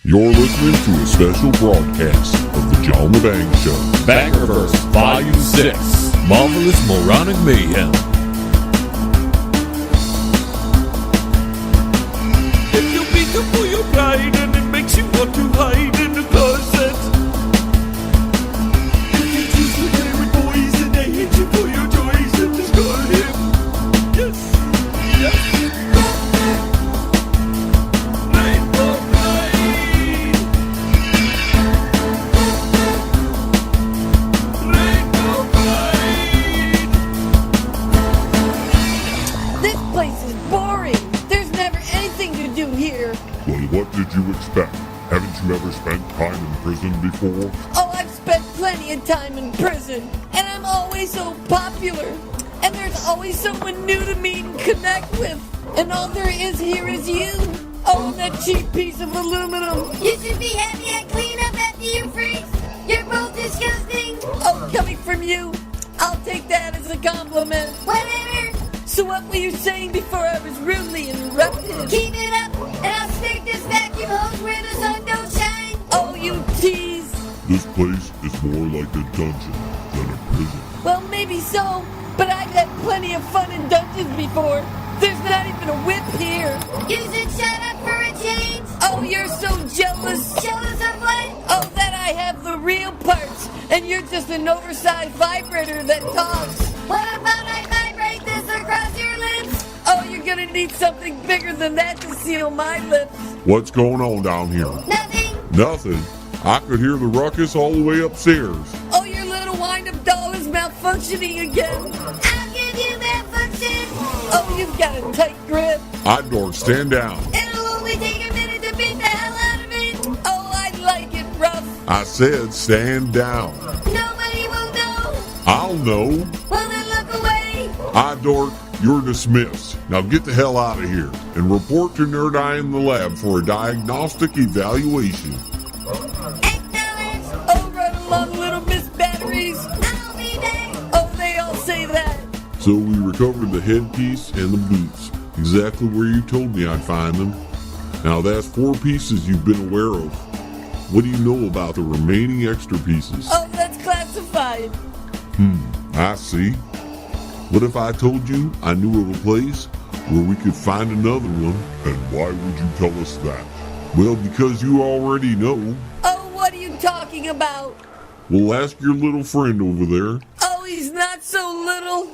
You're listening to a special broadcast of the John LeBang Show. Bangerverse Volume 6. Marvelous Moronic Mayhem. If you beat up for your pride and it makes you want to hide in the closet. If you choose to play with boys and they hate you for your choice and discard him. Yes, yes. Well, what did you expect? Haven't you ever spent time in prison before? Oh, I've spent plenty of time in prison, and I'm always so popular. And there's always someone new to meet and connect with. And all there is here is you. Oh, that cheap piece of aluminum. You should be happy I clean up after you freaks. You're both disgusting. Oh, coming from you, I'll take that as a compliment. Whatever. So what were you saying before I was rudely interrupted? Keep it up, and I'll stick this vacuum hose where the sun don't shine. Oh, you tease. This place is more like a dungeon than a prison. Well, maybe so, but I've had plenty of fun in dungeons before. There's not even a whip here. You should shut up for a change. Oh, you're so jealous. Jealous of what? Oh, that I have the real parts, and you're just an oversized vibrator that talks. What about I vibrate this across your lips? Oh, you're gonna need something bigger than that to seal my lips. What's going on down here? Nothing. Nothing. I could hear the ruckus all the way upstairs. Oh, your little wind-up doll is malfunctioning again. I'll give you malfunction. Oh, you've got a tight grip. Idor, stand down. It'll only take a minute to beat the hell out of it. Oh, I like it rough. I said stand down. Nobody will know. I'll know. Well, then look away. Idor, you're dismissed. Now get the hell out of here and report to Nerd Eye in the lab for a diagnostic evaluation. Acknowledge. Oh, run along, little Miss Batteries. I'll be back. Oh, they all say that. So we recovered the headpiece and the boots, exactly where you told me I'd find them. Now that's 4 pieces you've been aware of. What do you know about the remaining extra pieces? Oh, that's classified. I see. What if I told you I knew of a place where we could find another one? And why would you tell us that? Well, because you already know. Oh, what are you talking about? Well, ask your little friend over there. Oh, he's not so little.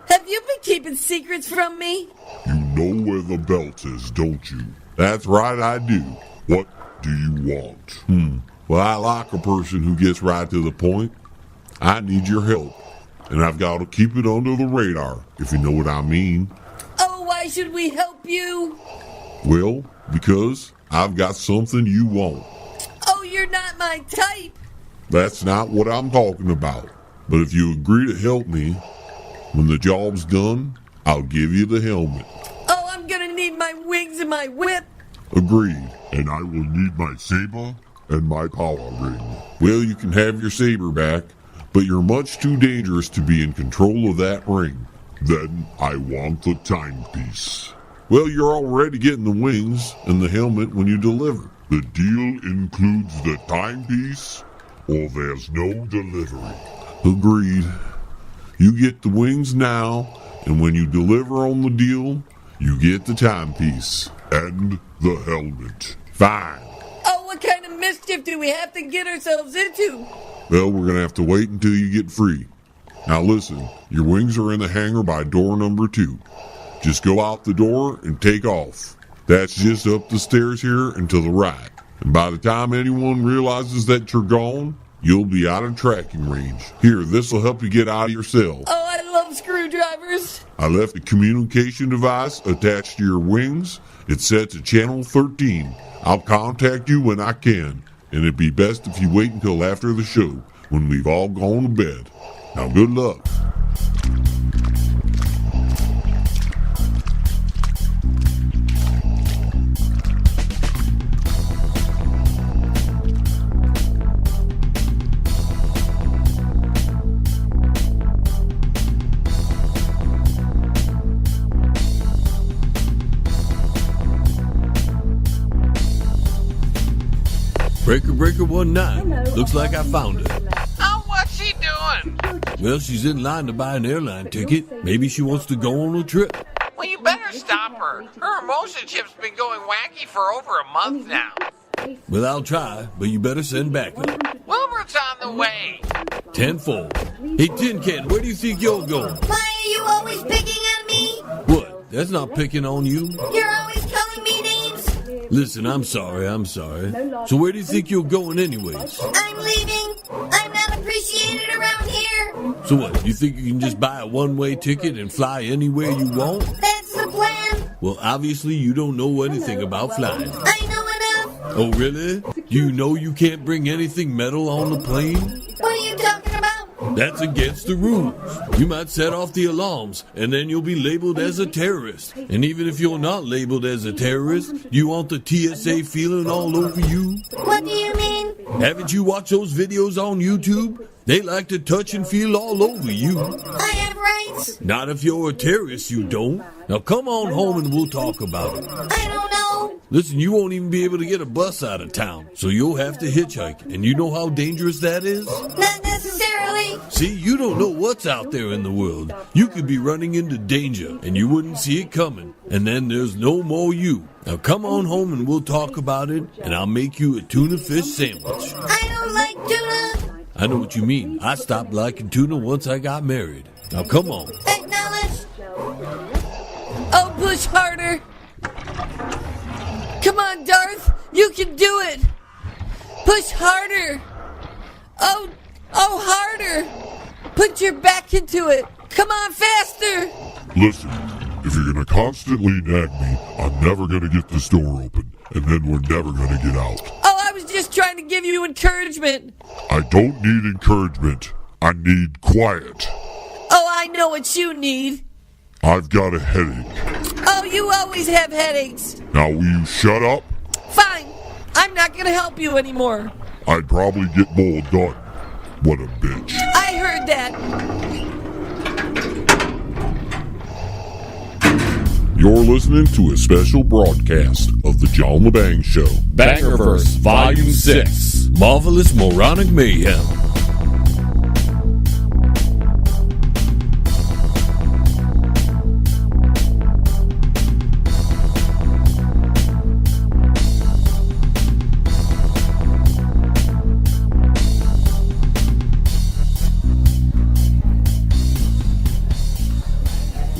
Have you been keeping secrets from me? You know where the belt is, don't you? That's right, I do. What do you want? Well, I like a person who gets right to the point. I need your help, and I've got to keep it under the radar, if you know what I mean. Oh, why should we help you? Well, because I've got something you want. Oh, you're not my type. That's not what I'm talking about. But if you agree to help me, when the job's done, I'll give you the helmet. Oh, I'm gonna need my wings and my whip. Agreed. And I will need my saber and my power ring. Well, you can have your saber back, but you're much too dangerous to be in control of that ring. Then I want the timepiece. Well, you're already getting the wings and the helmet when you deliver. The deal includes the timepiece, or there's no delivery. Agreed. You get the wings now, and when you deliver on the deal, you get the timepiece and the helmet. Fine. Oh, what kind of mischief do we have to get ourselves into? Well, we're going to have to wait until you get free. Now listen, your wings are in the hangar by door number 2. Just go out the door and take off. That's just up the stairs here and to the right. And by the time anyone realizes that you're gone, you'll be out of tracking range. Here, this will help you get out of your cell. Oh, I love screwdrivers. I left a communication device attached to your wings. It's set to channel 13. I'll contact you when I can, and it'd be best if you wait until after the show, when we've all gone to bed. Now, good luck. Breaker, breaker, 19. Looks like I found her. Oh, what's she doing? Well, she's in line to buy an airline ticket. Maybe she wants to go on a trip. Well, you better stop her. Her emotion chip's been going wacky for over a month now. Well, I'll try, but you better send backup. Wilbert's on the way. Tenfold. Hey, Tin Can, where do you think you're going? Why are you always picking on me? What? That's not picking on you. You're always calling me names. Listen, I'm sorry. So where do you think you're going anyways? I'm leaving. I'm not appreciated around here. So what, you think you can just buy a one-way ticket and fly anywhere you want? That's the plan. Well, obviously you don't know anything about flying. I know enough. Oh, really? You know you can't bring anything metal on the plane? What are you talking about? That's against the rules. You might set off the alarms, and then you'll be labeled as a terrorist. And even if you're not labeled as a terrorist, you want the TSA feeling all over you? What do you mean? Haven't you watched those videos on YouTube? They like to touch and feel all over you. I have rights. Not if you're a terrorist, you don't. Now come on home and we'll talk about it. I don't know. Listen, you won't even be able to get a bus out of town, so you'll have to hitchhike. And you know how dangerous that is? Not necessarily. See, you don't know what's out there in the world. You could be running into danger, and you wouldn't see it coming. And then there's no more you. Now come on home and we'll talk about it, and I'll make you a tuna fish sandwich. I don't like tuna. I know what you mean. I stopped liking tuna once I got married. Now come on. Acknowledged. Oh, push harder. Come on, Darth. You can do it. Push harder. Oh, harder. Put your back into it. Come on, faster. Listen, if you're gonna constantly nag me, I'm never gonna get this door open, and then we're never gonna get out. Oh, I was just trying to give you encouragement. I don't need encouragement. I need quiet. Oh, I know what you need. I've got a headache. Oh, you always have headaches. Now will you shut up? Fine. I'm not gonna help you anymore. I'd probably get more done. What a bitch. I heard that. You're listening to a special broadcast of the John LeBang Show. Bangerverse Volume 6. Marvelous Moronic Mayhem.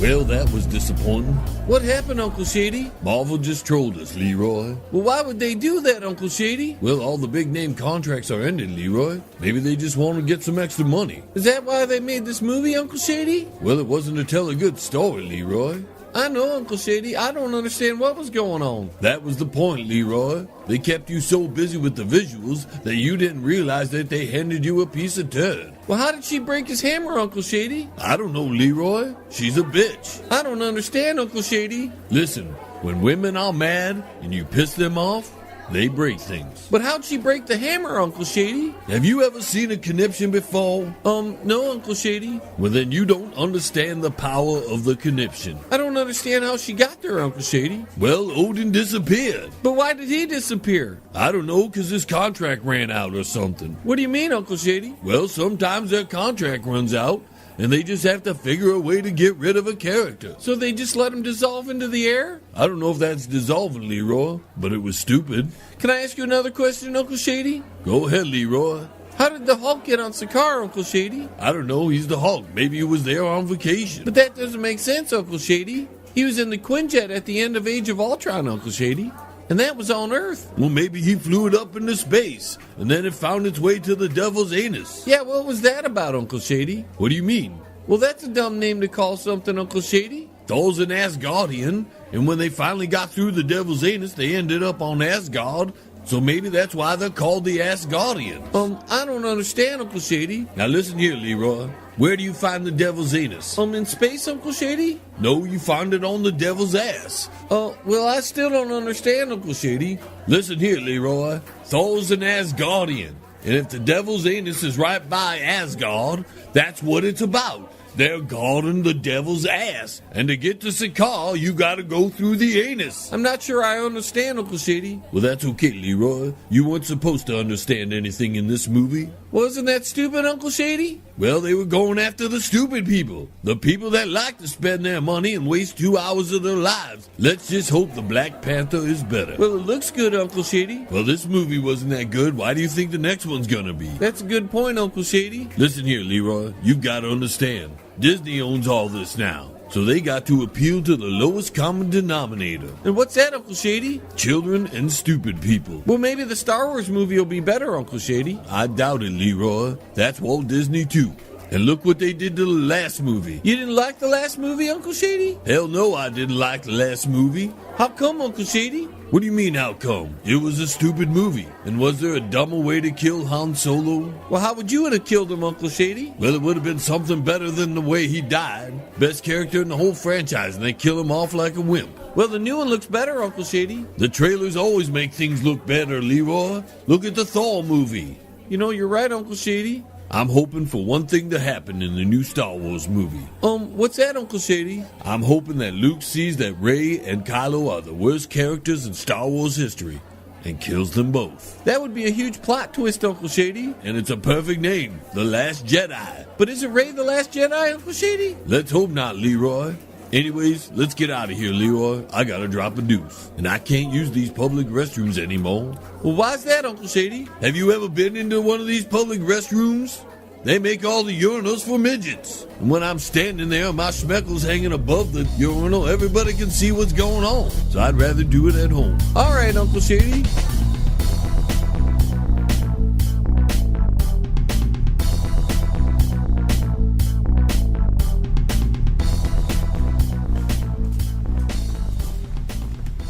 Well, that was disappointing. What happened, Uncle Shady? Marvel just trolled us, Leroy. Well, why would they do that, Uncle Shady? Well, all the big-name contracts are ended, Leroy. Maybe they just want to get some extra money. Is that why they made this movie, Uncle Shady? Well, it wasn't to tell a good story, Leroy. I know, Uncle Shady. I don't understand what was going on. That was the point, Leroy. They kept you so busy with the visuals that you didn't realize that they handed you a piece of turd. Well, how did she break his hammer, Uncle Shady? I don't know, Leroy. She's a bitch. I don't understand, Uncle Shady. Listen, when women are mad and you piss them off, they break things. But how'd she break the hammer, Uncle Shady? Have you ever seen a conniption before? No, Uncle Shady. Well, then you don't understand the power of the conniption. I don't understand how she got there, Uncle Shady. Well, Odin disappeared. But why did he disappear? I don't know, because his contract ran out or something. What do you mean, Uncle Shady? Well, sometimes their contract runs out, and they just have to figure a way to get rid of a character. So they just let him dissolve into the air? I don't know if that's dissolving, Leroy, but it was stupid. Can I ask you another question, Uncle Shady? Go ahead, Leroy. How did the Hulk get on Sakaar, Uncle Shady? I don't know, he's the Hulk. Maybe he was there on vacation. But that doesn't make sense, Uncle Shady. He was in the Quinjet at the end of Age of Ultron, Uncle Shady. And that was on Earth. Well, maybe he flew it up into space, and then it found its way to the devil's anus. Yeah, what was that about, Uncle Shady? What do you mean? Well, that's a dumb name to call something, Uncle Shady. Thor's an Asgardian, and when they finally got through the devil's anus, they ended up on Asgard. So maybe that's why they're called the Asgardians. I don't understand, Uncle Shady. Now listen here, Leroy. Where do you find the devil's anus? In space, Uncle Shady? No, you find it on the devil's ass. Well, I still don't understand, Uncle Shady. Listen here, Leroy. Thor's an Asgardian. And if the devil's anus is right by Asgard, that's what it's about. They're guarding the devil's ass. And to get to Sakaar, you gotta go through the anus. I'm not sure I understand, Uncle Shady. Well, that's okay, Leroy. You weren't supposed to understand anything in this movie. Wasn't that stupid, Uncle Shady? Well, they were going after the stupid people. The people that like to spend their money and waste 2 hours of their lives. Let's just hope the Black Panther is better. Well, it looks good, Uncle Shady. Well, this movie wasn't that good. Why do you think the next one's gonna be? That's a good point, Uncle Shady. Listen here, Leroy. You've got to understand. Disney owns all this now. So they got to appeal to the lowest common denominator. And what's that, Uncle Shady? Children and stupid people. Well, maybe the Star Wars movie will be better, Uncle Shady. I doubt it, Leroy. That's Walt Disney too. And look what they did to the last movie. You didn't like the last movie, Uncle Shady? Hell no, I didn't like the last movie. How come, Uncle Shady? What do you mean, how come? It was a stupid movie. And was there a dumber way to kill Han Solo? Well, how would you have killed him, Uncle Shady? Well, it would have been something better than the way he died. Best character in the whole franchise, and they kill him off like a wimp. Well, the new one looks better, Uncle Shady. The trailers always make things look better, Leroy. Look at the Thor movie. You know, you're right, Uncle Shady. I'm hoping for one thing to happen in the new Star Wars movie. What's that, Uncle Shady? I'm hoping that Luke sees that Rey and Kylo are the worst characters in Star Wars history and kills them both. That would be a huge plot twist, Uncle Shady. And it's a perfect name, The Last Jedi. But isn't Rey the Last Jedi, Uncle Shady? Let's hope not, Leroy. Anyways, let's get out of here, Leroy. I gotta drop a deuce. And I can't use these public restrooms anymore. Well, why's that, Uncle Shady? Have you ever been into one of these public restrooms? They make all the urinals for midgets. And when I'm standing there, my schmeckle's hanging above the urinal, everybody can see what's going on. So I'd rather do it at home. All right, Uncle Shady.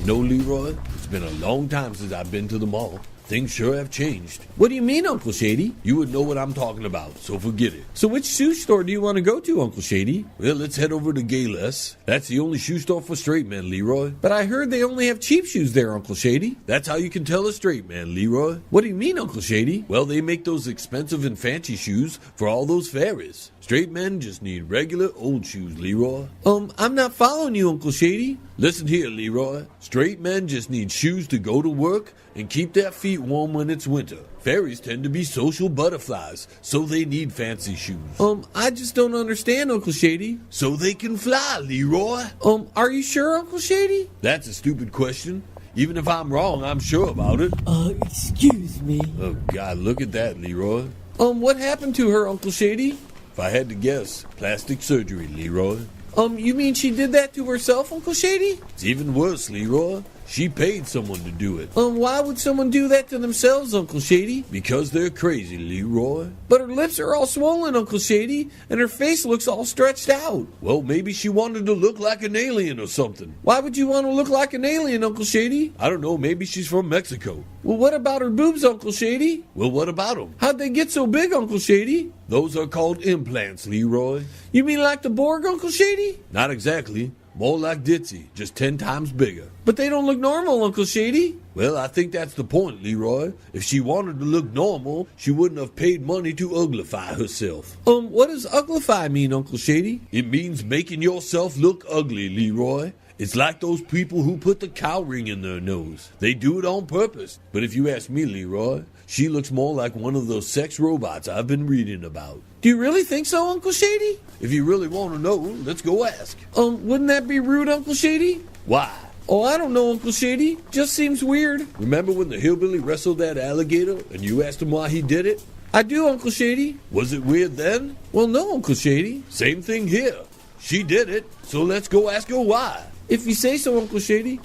You know, Leroy, it's been a long time since I've been to the mall. Things sure have changed. What do you mean, Uncle Shady? You would know what I'm talking about, so forget it. So which shoe store do you want to go to, Uncle Shady? Well, let's head over to Gayless. That's the only shoe store for straight men, Leroy. But I heard they only have cheap shoes there, Uncle Shady. That's how you can tell a straight man, Leroy. What do you mean, Uncle Shady? Well, they make those expensive and fancy shoes for all those fairies. Straight men just need regular old shoes, Leroy. I'm not following you, Uncle Shady. Listen here, Leroy. Straight men just need shoes to go to work and keep their feet warm when it's winter. Fairies tend to be social butterflies, so they need fancy shoes. I just don't understand, Uncle Shady. So they can fly, Leroy. Are you sure, Uncle Shady? That's a stupid question. Even if I'm wrong, I'm sure about it. Excuse me. Oh, God, look at that, Leroy. What happened to her, Uncle Shady? If I had to guess, plastic surgery, Leroy. You mean she did that to herself, Uncle Shady? It's even worse, Leroy. She paid someone to do it. Why would someone do that to themselves, Uncle Shady? Because they're crazy, Leroy. But her lips are all swollen, Uncle Shady, and her face looks all stretched out. Well, maybe she wanted to look like an alien or something. Why would you want to look like an alien, Uncle Shady? I don't know, maybe she's from Mexico. Well, what about her boobs, Uncle Shady? Well, what about them? How'd they get so big, Uncle Shady? Those are called implants, Leroy. You mean like the Borg, Uncle Shady? Not exactly. More like Ditzy, just 10 times bigger. But they don't look normal, Uncle Shady. Well, I think that's the point, Leroy. If she wanted to look normal, she wouldn't have paid money to uglify herself. What does uglify mean, Uncle Shady? It means making yourself look ugly, Leroy. It's like those people who put the cow ring in their nose. They do it on purpose. But if you ask me, Leroy, she looks more like one of those sex robots I've been reading about. Do you really think so, Uncle Shady? If you really want to know, let's go ask. Wouldn't that be rude, Uncle Shady? Why? Oh, I don't know, Uncle Shady. Just seems weird. Remember when the hillbilly wrestled that alligator and you asked him why he did it? I do, Uncle Shady. Was it weird then? Well, no, Uncle Shady. Same thing here. She did it, so let's go ask her why. If you say so, Uncle Shady.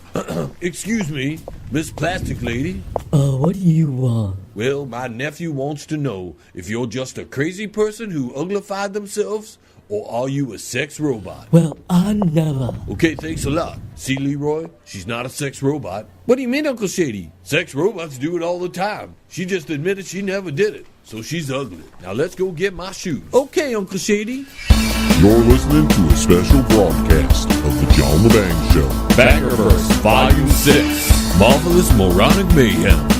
Excuse me, Miss Plastic Lady. What do you want? Well, my nephew wants to know if you're just a crazy person who uglified themselves, or are you a sex robot? Well, I never. Okay, thanks a lot. See, Leroy? She's not a sex robot. What do you mean, Uncle Shady? Sex robots do it all the time. She just admitted she never did it, so she's ugly. Now let's go get my shoes. Okay, Uncle Shady. You're listening to a special broadcast of the John LeBang Show. Bangerverse Volume 6. Marvelous Moronic Mayhem.